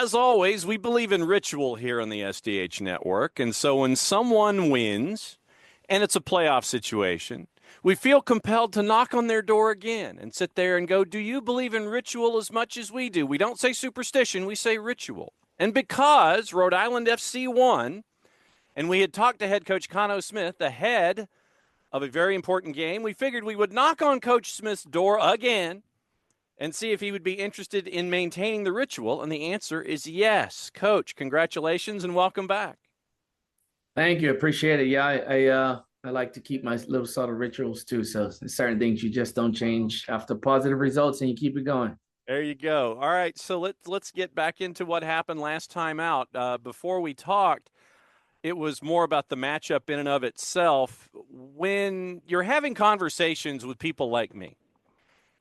As always, we believe in ritual here on the SDH network. And so when someone wins and it's a playoff situation, we feel compelled to knock on their door again and sit there and go, do you believe in ritual as much as we do? We don't say superstition, we say ritual. And because Rhode Island FC won, and we had talked to head coach Khano Smith ahead of a very important game, we figured we would knock on Coach Smith's door again and see if he would be interested in maintaining the ritual. And the answer is yes. Coach, congratulations and welcome back. Thank you. Appreciate it. Yeah, I like to keep my little subtle rituals too. So certain things you just don't change after positive results and you keep it going. There you go. All right, so let's get back into what happened last time out. Before we talked, it was more about the matchup in and of itself. When you're having conversations with people like me,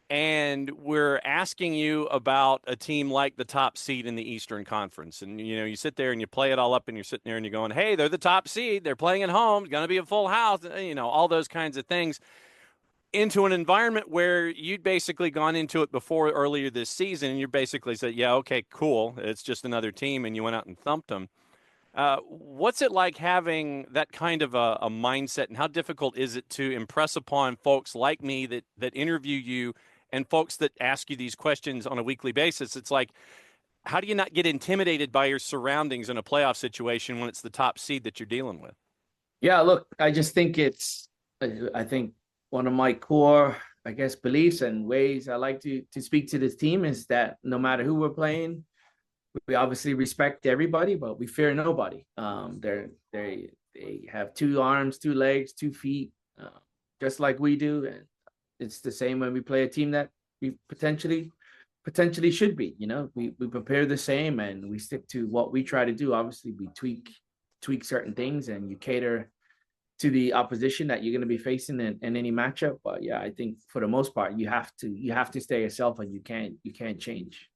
and we're asking you about a team like the top seed in the Eastern Conference. And, you sit there and you play it all up and you're sitting there and you're going, hey, they're the top seed. They're playing at home. It's going to be a full house, all those kinds of things, into an environment where you'd basically gone into it before earlier this season. And you basically said, yeah, okay, cool. It's just another team. And you went out and thumped them. What's it like having that kind of a mindset, and how difficult is it to impress upon folks like me that interview you and folks that ask you these questions on a weekly basis? It's like, how do you not get intimidated by your surroundings in a playoff situation when it's the top seed that you're dealing with? Yeah, look, I just think I think one of my core, beliefs and ways I like to speak to this team is that no matter who we're playing, we obviously respect everybody, but we fear nobody. They have two arms, two legs, 2 feet, just like we do. And it's the same when we play a team that we potentially should be. We prepare the same and we stick to what we try to do. Obviously, we tweak certain things and you cater to the opposition that you're going to be facing in any matchup. But yeah, I think for the most part, you have to stay yourself and you can't change.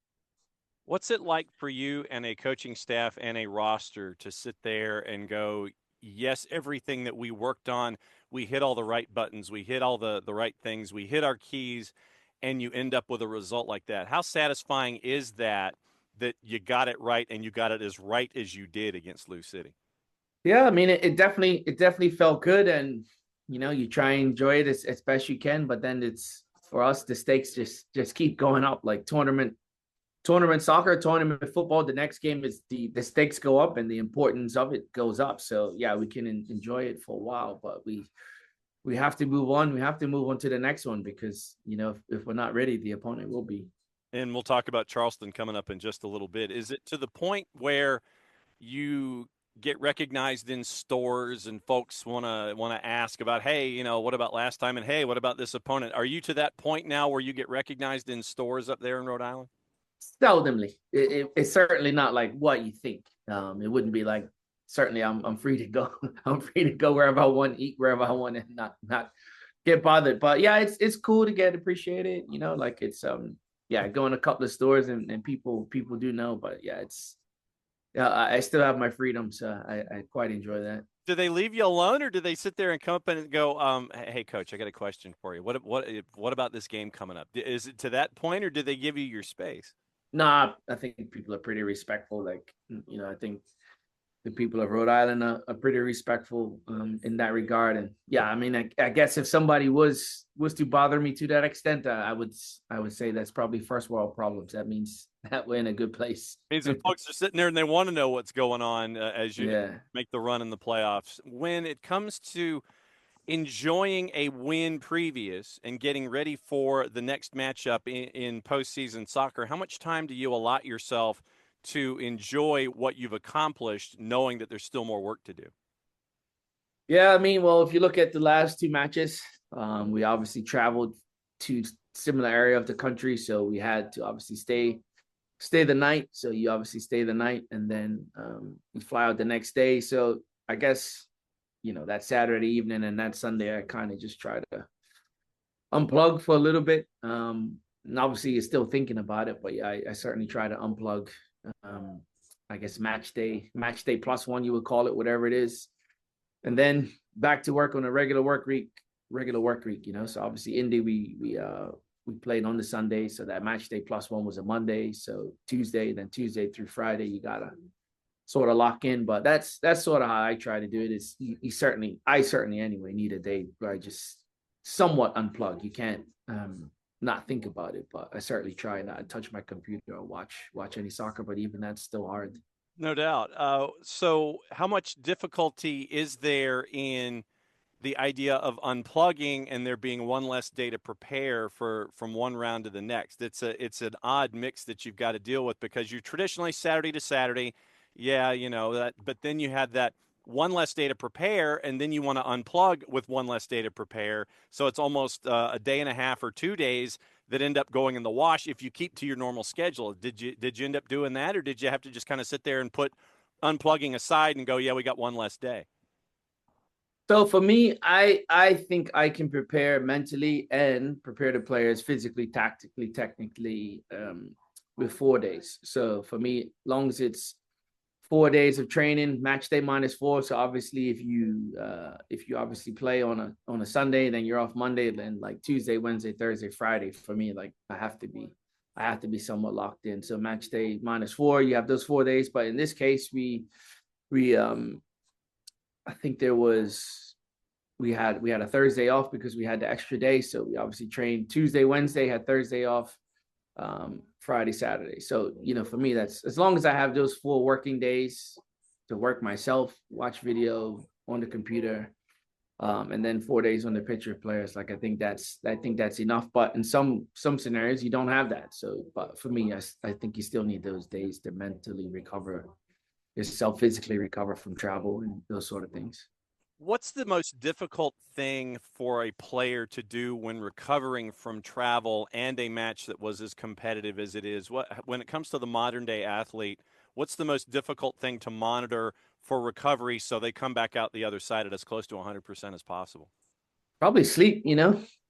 What's it like for you and a coaching staff and a roster to sit there and go, yes, everything that we worked on, we hit all the right buttons, we hit all the right things, we hit our keys, and you end up with a result like that? How satisfying is that you got it right and you got it as right as you did against Lou City? Yeah, I mean, it definitely felt good, and you try and enjoy it as best you can, but then it's, for us, the stakes just keep going up. Like tournament soccer, tournament football, the next game is the stakes go up and the importance of it goes up. So yeah, we can enjoy it for a while, but we have to move on. We have to move on to the next one because, if we're not ready, the opponent will be. And we'll talk about Charleston coming up in just a little bit. Is it to the point where you get recognized in stores and folks want to ask about, hey, what about last time? And hey, what about this opponent? Are you to that point now where you get recognized in stores up there in Rhode Island? Seldomly. It's certainly not like what you think. It wouldn't be like, certainly I'm free to go. I'm free to go wherever I want, eat wherever I want, and not get bothered. But yeah, it's cool to get appreciated. Like it's going a couple of stores and people do know. But yeah, I still have my freedom, so I quite enjoy that. Do they leave you alone, or do they sit there and come up and go, hey, coach, I got a question for you. What about this game coming up? Is it to that point, or do they give you your space? Nah, I think people are pretty respectful. Like, I think the people of Rhode Island are pretty respectful in that regard. And yeah, I mean, I guess if somebody was to bother me to that extent, I would say that's probably first world problems. That means that we're in a good place. It means the folks are sitting there and they want to know what's going on as you make the run in the playoffs. When it comes to enjoying a win previous and getting ready for the next matchup in postseason soccer, how much time do you allot yourself to enjoy what you've accomplished, knowing that there's still more work to do? Yeah, I mean, well, if you look at the last 2 matches, we obviously traveled to similar area of the country, so we had to obviously stay the night. So you obviously stay the night, and then you fly out the next day. So I guess that Saturday evening and that Sunday, I kind of just try to unplug for a little bit. And obviously, you're still thinking about it, but yeah, I certainly try to unplug. I guess match day +1, you would call it, whatever it is, and then back to work on a regular work week. So obviously Indy, we we played on the Sunday, so that match day plus one was a Monday. So Tuesday, then Tuesday through Friday, you gotta sort of lock in. But that's sort of how I try to do it. Is I certainly anyway need a day where I just somewhat unplug. You can't not think about it, but I certainly try not to touch my computer or watch any soccer. But even that's still hard. No doubt. So, how much difficulty is there in the idea of unplugging and there being one less day to prepare for from one round to the next? It's an odd mix that you've got to deal with because you traditionally Saturday to Saturday, yeah, you know that, but then you had that one less day to prepare, and then you want to unplug with one less day to prepare. So it's almost a day and a half or 2 days that end up going in the wash if you keep to your normal schedule. Did you end up doing that, or did you have to just kind of sit there and put unplugging aside and go, yeah, we got one less day? So for me, I think I can prepare mentally and prepare the players physically, tactically, technically, with 4 days. So for me, long as it's 4 days of training, match day -4. So obviously, if you obviously play on a Sunday, then you're off Monday. Then like Tuesday, Wednesday, Thursday, Friday. For me, like I have to be somewhat locked in. So match day -4, you have those 4 days. But in this case, we I think we had a Thursday off because we had the extra day. So we obviously trained Tuesday, Wednesday, had Thursday off, Friday, Saturday. So, for me, that's as long as I have those 4 working days to work myself, watch video on the computer, and then 4 days on the pitch with players. Like I think that's enough. But in some scenarios, you don't have that. So, but for me, I think you still need those days to mentally recover yourself, physically recover from travel and those sort of things. What's the most difficult thing for a player to do when recovering from travel and a match that was as competitive as it is? When it comes to the modern day athlete, what's the most difficult thing to monitor for recovery so they come back out the other side at as close to 100% as possible? Probably sleep,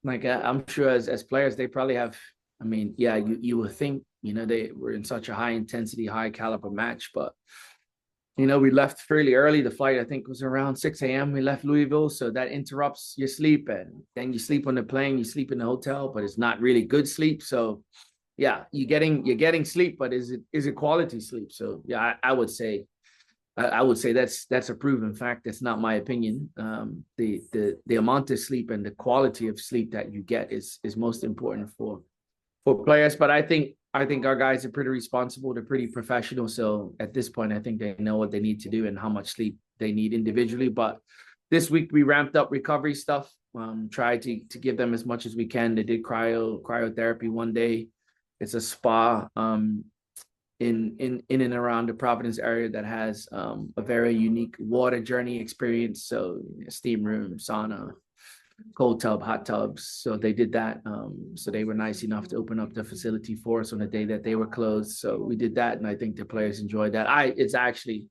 like I'm sure as players, they probably have, I mean, yeah, you would think, they were in such a high intensity, high caliber match, but we left fairly early. The flight, I think, was around 6 a.m. We left Louisville, so that interrupts your sleep. And then you sleep on the plane, you sleep in the hotel, but it's not really good sleep. So, yeah, you're getting sleep, but is it quality sleep? So, yeah, I would say that's a proven fact. That's not my opinion. The amount of sleep and the quality of sleep that you get is most important for players. But I think our guys are pretty responsible. They're pretty professional. So at this point, I think they know what they need to do and how much sleep they need individually. But this week we ramped up recovery stuff. Tried to give them as much as we can. They did cryotherapy one day. It's a spa in and around the Providence area that has a very unique water journey experience. So steam room, sauna, cold tub, hot tubs. So they did that. So they were nice enough to open up the facility for us on the day that they were closed. So we did that, and I think the players enjoyed that. It's actually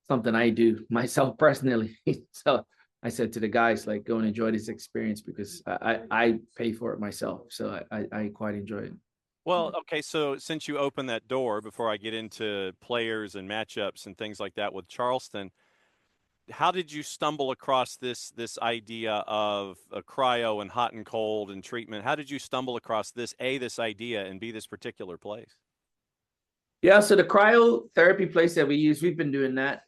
something I do myself personally. So I said to the guys, like, go and enjoy this experience because I pay for it myself. So I quite enjoy it. Well, okay, so since you opened that door, before I get into players and matchups and things like that with Charleston, how did you stumble across this idea of a cryo and hot and cold and treatment? How did you stumble across this idea, and B, this particular place? Yeah, so the cryotherapy place that we use, we've been doing that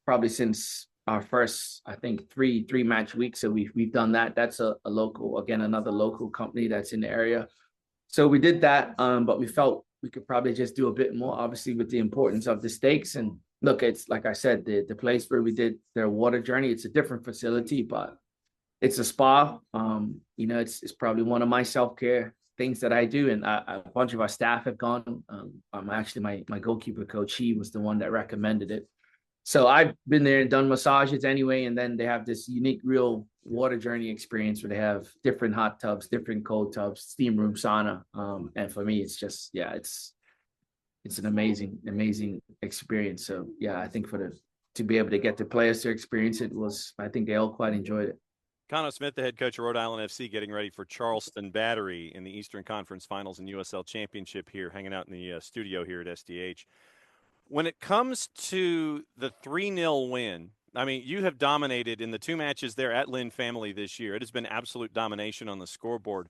probably since our first, I think, three match week. So we've done that. That's a local, again, another local company that's in the area. So we did that, but we felt we could probably just do a bit more, obviously, with the importance of the stakes. And look, it's like I said, the place where we did their water journey, it's a different facility, but it's a spa. It's probably one of my self-care things that I do, and a bunch of our staff have gone. Actually, my goalkeeper coach, he was the one that recommended it. So I've been there and done massages anyway, and then they have this unique, real water journey experience where they have different hot tubs, different cold tubs, steam room, sauna. And for me, it's just, yeah, it's an amazing experience. So yeah, I think to be able to get the players to experience it I think they all quite enjoyed it. Khano Smith, the head coach of Rhode Island FC, getting ready for Charleston Battery in the Eastern Conference Finals and USL Championship here, hanging out in the studio here at SDH. When it comes to the 3-0 win, I mean, you have dominated in the 2 matches there at Lynn Family this year. It has been absolute domination on the scoreboard.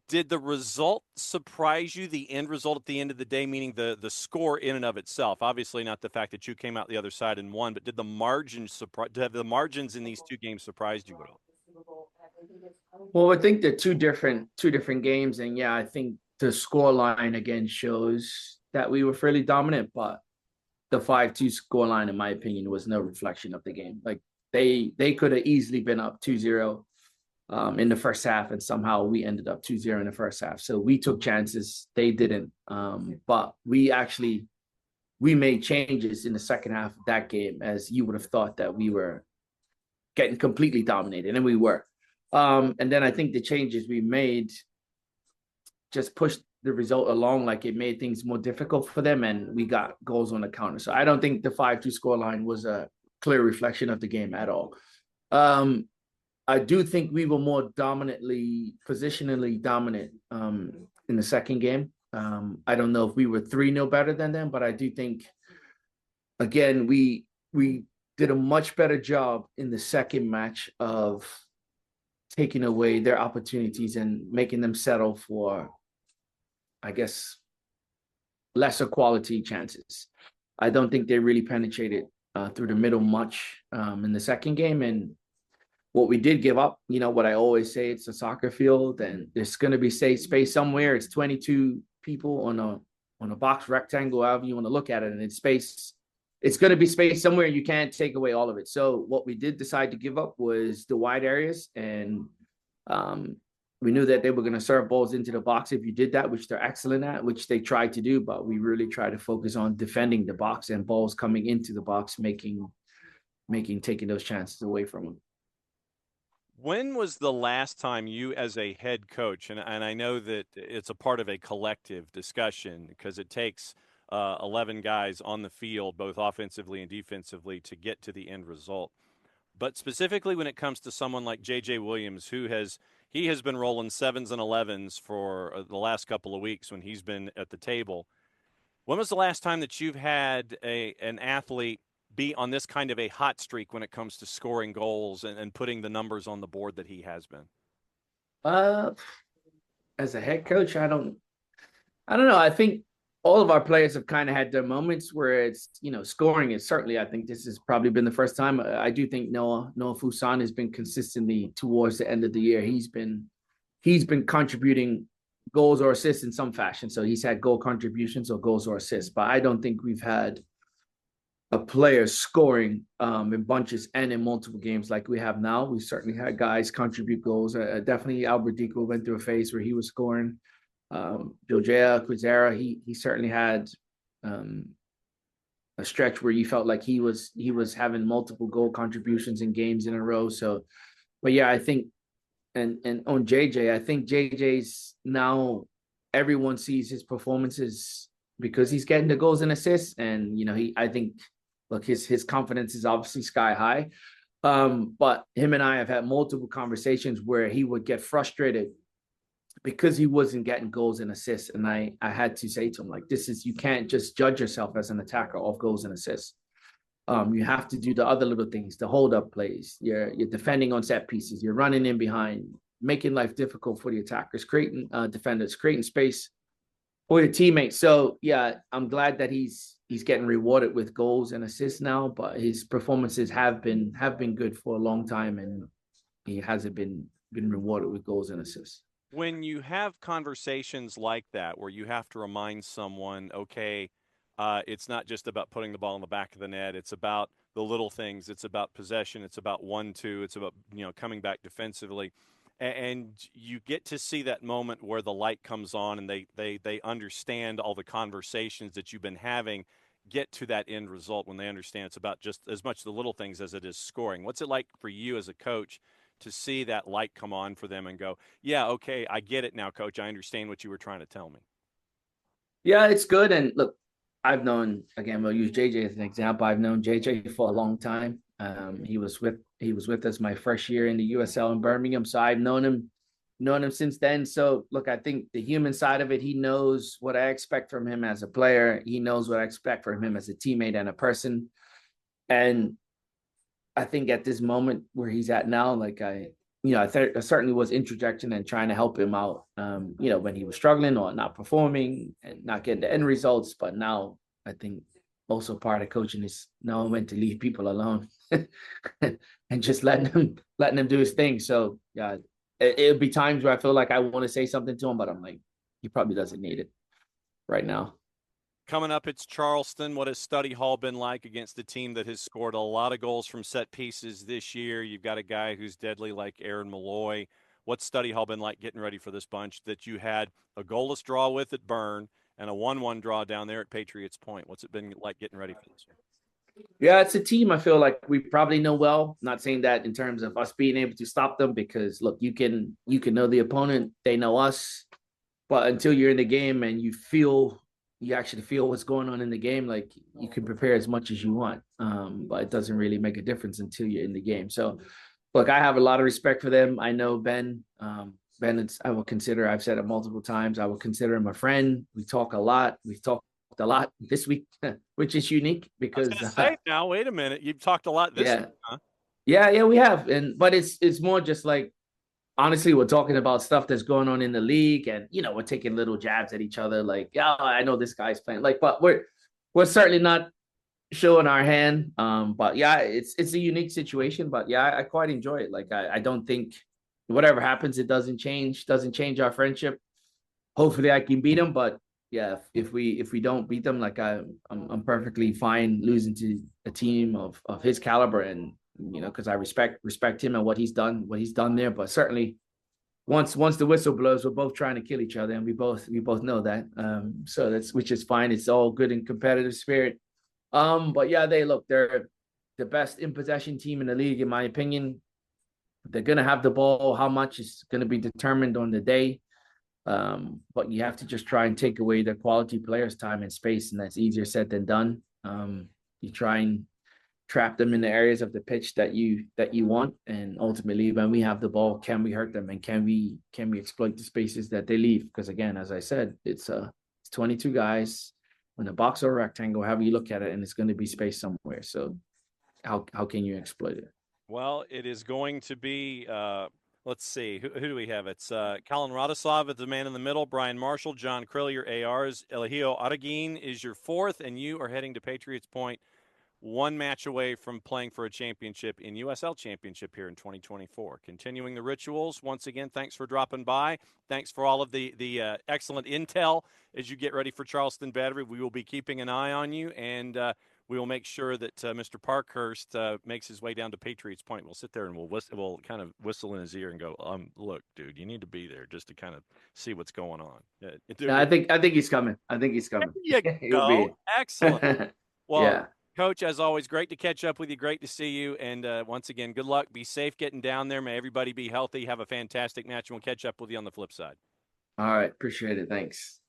Did the result surprise you, the end result at the end of the day, meaning the score in and of itself? Obviously not the fact that you came out the other side and won, but did the margins in these two games surprised you at all? Well, I think they're two different games, and yeah, I think the score line again shows that we were fairly dominant, but the 5-2 score line, in my opinion, was no reflection of the game. Like they could have easily been up 2-0 in the first half, and somehow we ended up 2-0 in the first half. So we took chances, they didn't. But we made changes in the second half of that game, as you would have thought that we were getting completely dominated, and we were. And then I think the changes we made just pushed the result along, like it made things more difficult for them, and we got goals on the counter. So I don't think the 5-2 scoreline was a clear reflection of the game at all. I do think we were more positionally dominant in the second game. I don't know if we were 3-0 better than them, but I do think, again, we did a much better job in the second match of taking away their opportunities and making them settle for, I guess, lesser quality chances. I don't think they really penetrated through the middle much in the second game. And what we did give up, what I always say, it's a soccer field and there's going to be space somewhere. It's 22 people on a box rectangle, however you want to look at it. And it's space. It's going to be space somewhere. You can't take away all of it. So what we did decide to give up was the wide areas. And we knew that they were going to serve balls into the box if you did that, which they're excellent at, which they tried to do. But we really try to focus on defending the box and balls coming into the box, taking those chances away from them. When was the last time you, as a head coach, and I know that it's a part of a collective discussion because it takes 11 guys on the field, both offensively and defensively, to get to the end result. But specifically when it comes to someone like J.J. Williams, he has been rolling 7s and 11s for the last couple of weeks when he's been at the table. When was the last time that you've had an athlete be on this kind of a hot streak when it comes to scoring goals and putting the numbers on the board that he has been? As a head coach, I don't know. I think all of our players have kind of had their moments where it's, scoring is certainly, I think this has probably been the first time. I do think Noah Fuson has been consistently towards the end of the year. He's been contributing goals or assists in some fashion. So he's had goal contributions or goals or assists, but I don't think we've had a player scoring in bunches and in multiple games like we have now. We certainly had guys contribute goals. Definitely Albert Dico went through a phase where he was scoring. Jojea Quizera, he certainly had a stretch where you felt like he was having multiple goal contributions in games in a row. So, but yeah, I think, and on JJ, I think JJ's now everyone sees his performances because he's getting the goals and assists, and I think, look, his confidence is obviously sky high. But him and I have had multiple conversations where he would get frustrated because he wasn't getting goals and assists. And I had to say to him, like, you can't just judge yourself as an attacker off goals and assists. You have to do the other little things, the hold up plays. You're defending on set pieces. You're running in behind, making life difficult for the attackers, creating defenders, creating space for your teammates. So yeah, I'm glad that he's getting rewarded with goals and assists now, but his performances have been good for a long time, and he hasn't been rewarded with goals and assists. When you have conversations like that, where you have to remind someone, okay, it's not just about putting the ball in the back of the net. It's about the little things. It's about possession. It's about 1-2. It's about, coming back defensively. And you get to see that moment where the light comes on and they understand all the conversations that you've been having get to that end result when they understand it's about just as much the little things as it is scoring. What's it like for you as a coach to see that light come on for them and go, yeah, okay, I get it now, coach. I understand what you were trying to tell me. Yeah, it's good. And look, I've known, again, we'll use JJ as an example. I've known JJ for a long time. He was with us my first year in the USL in Birmingham. So I've known him since then. So look, I think the human side of it, he knows what I expect from him as a player. He knows what I expect from him as a teammate and a person. And I think at this moment where he's at now, like I certainly was interjecting and trying to help him out, when he was struggling or not performing and not getting the end results. But now I think also part of coaching is knowing when to leave people alone and just letting him do his thing. So yeah, it'll be times where I feel like I want to say something to him, but I'm like, he probably doesn't need it right now. Coming up, it's Charleston. What has study hall been like against a team that has scored a lot of goals from set pieces this year? You've got a guy who's deadly like Aaron Malloy. What's study hall been like getting ready for this bunch that you had a goalless draw with at Byrne and a 1-1 draw down there at Patriots Point? What's it been like getting ready for this? Yeah, it's a team I feel like we probably know well. Not saying that in terms of us being able to stop them, because look, you can know the opponent, they know us, but until you're in the game and you actually feel what's going on in the game, like you can prepare as much as you want, but it doesn't really make a difference until you're in the game. So look, I have a lot of respect for them. I know Ben. Ben, I've said it multiple times, I will consider him a friend. We talk a lot. We've talked a lot this week, which is unique I was because going to say, now, wait a minute. You've talked a lot this yeah, week, huh? yeah, we have. But it's more just like, honestly, we're talking about stuff that's going on in the league, and we're taking little jabs at each other, like, yeah, I know this guy's playing, like, but we're certainly not showing our hand. But yeah, it's a unique situation, but yeah, I quite enjoy it. Like, I don't think whatever happens, it doesn't change our friendship. Hopefully I can beat them, but yeah, if we don't beat them, like, I'm perfectly fine losing to a team of his caliber, and because I respect him and what he's done there. But certainly once the whistle blows, we're both trying to kill each other, and we both know that. So which is fine. It's all good in competitive spirit. But yeah, they're the best in possession team in the league, in my opinion. They're gonna have the ball. How much is gonna be determined on the day. But you have to just try and take away the quality players' time and space, and that's easier said than done. You try and trap them in the areas of the pitch that you want, and ultimately, when we have the ball, can we hurt them, and can we exploit the spaces that they leave? Because again, as I said, it's 22 guys in a box or a rectangle, however you look at it, and it's going to be space somewhere. So how can you exploit it? Well, it is going to be, let's see, who do we have? It's Colin Radoslav at the man in the middle, Brian Marshall, John Krill, your ARs, Elihio Adagin is your fourth, and you are heading to Patriots Point, one match away from playing for a championship in USL Championship here in 2024. Continuing the rituals, once again, thanks for dropping by. Thanks for all of the excellent intel as you get ready for Charleston Battery. We will be keeping an eye on you, and we will make sure that Mr. Parkhurst makes his way down to Patriots Point. We'll sit there and we'll kind of whistle in his ear and go, look, dude, you need to be there just to kind of see what's going on. Yeah, I think he's coming. I think he's coming. There you go. Excellent. Well, Yeah. Coach, as always, great to catch up with you. Great to see you. And once again, good luck. Be safe getting down there. May everybody be healthy. Have a fantastic match, and we'll catch up with you on the flip side. All right. Appreciate it. Thanks.